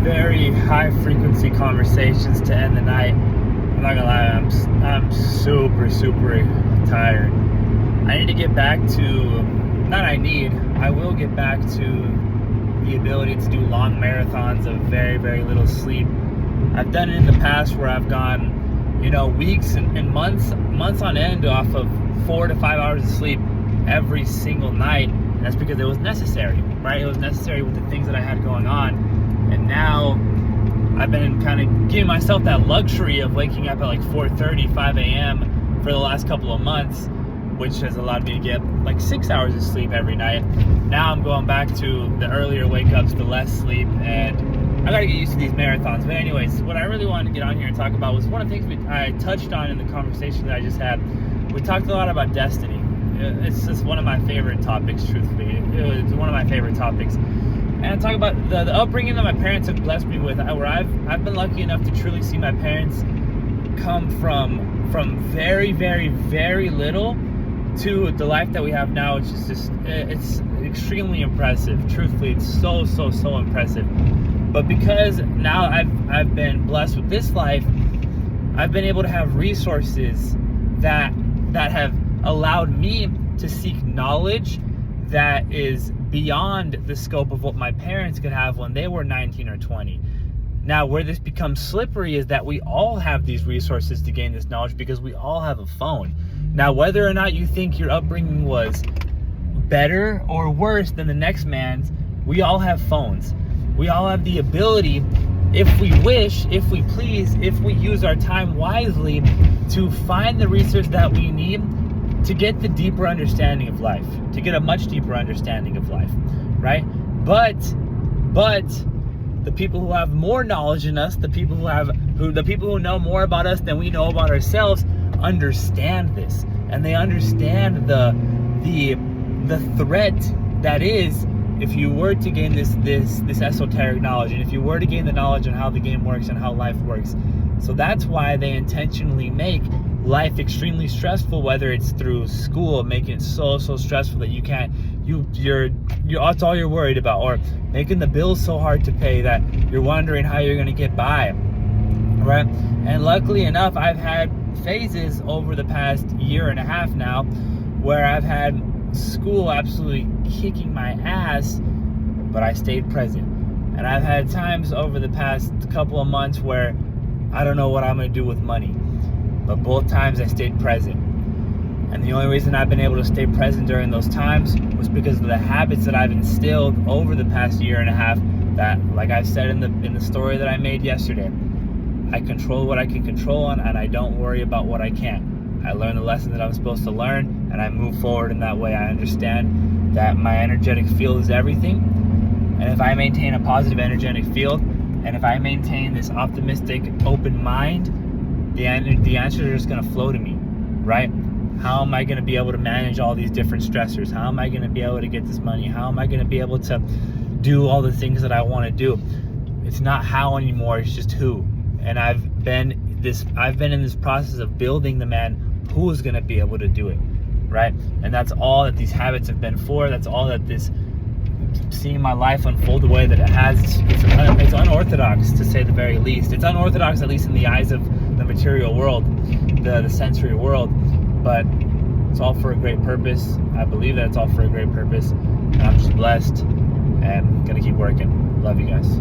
very high frequency conversations to end the night. I'm not gonna lie, I'm super tired. I need to get back to, I will get back to the ability to do long marathons of very little sleep. I've done it in the past where I've gone, weeks and months on end off of 4 to 5 hours of sleep every single night. And that's because it was necessary, right? It was necessary with the things that I had going on. And now I've been kind of giving myself that luxury of waking up at like 4:30, 5 a.m. for the last couple of months, which has allowed me to get like 6 hours of sleep every night. Now I'm going back to the earlier wake ups, the less sleep, and I gotta get used to these marathons. But anyways, what I really wanted to get on here and talk about was one of the things I touched on in the conversation that I just had. We talked a lot about destiny. It's just one of my favorite topics, truthfully. It's one of my favorite topics. And I talk about the upbringing that my parents have blessed me with, where I've been lucky enough to truly see my parents come from very little to the life that we have now, which is just, it's extremely impressive. Truthfully, it's so impressive. But because now I've been blessed with this life, I've been able to have resources that have allowed me to seek knowledge that is beyond the scope of what my parents could have when they were 19 or 20. Now, where this becomes slippery is that we all have these resources to gain this knowledge because we all have a phone. Now, whether or not you think your upbringing was better or worse than the next man's, we all have phones. We all have the ability, if we wish, if we please, if we use our time wisely, to find the research that we need to get the deeper understanding of life, to get a much deeper understanding of life, right? But the people who have more knowledge than us, the people who know more about us than we know about ourselves, understand this, and they understand the threat that is if you were to gain this esoteric knowledge, and if you were to gain the knowledge on how the game works and how life works. So that's why they intentionally make life extremely stressful, whether it's through school, making it so stressful that that's all you're worried about, or making the bills so hard to pay that you're wondering how you're going to get by, right? And luckily enough, I've had phases over the past year and a half now where I've had school absolutely kicking my ass, but I stayed present. And I've had times over the past couple of months where I don't know what I'm going to do with money, but both times I stayed present. And the only reason I've been able to stay present during those times was because of the habits that I've instilled over the past year and a half that, like I said in the story that I made yesterday, I control what I can control and I don't worry about what I can't. I learn the lesson that I'm supposed to learn and I move forward in that way. I understand that my energetic field is everything. And if I maintain a positive energetic field, and if I maintain this optimistic, open mind, the answers are just going to flow to me, right? How am I going to be able to manage all these different stressors? How am I going to be able to get this money? How am I going to be able to do all the things that I want to do? It's not how anymore, it's just who. And I've been in this process of building the man who is going to be able to do it, right? And that's all that these habits have been for. That's all that this seeing my life unfold the way that it has. It's unorthodox, to say the very least. It's unorthodox, at least in the eyes of the material world, the sensory world, but it's all for a great purpose. I believe that it's all for a great purpose, and I'm just blessed and gonna keep working. Love you guys.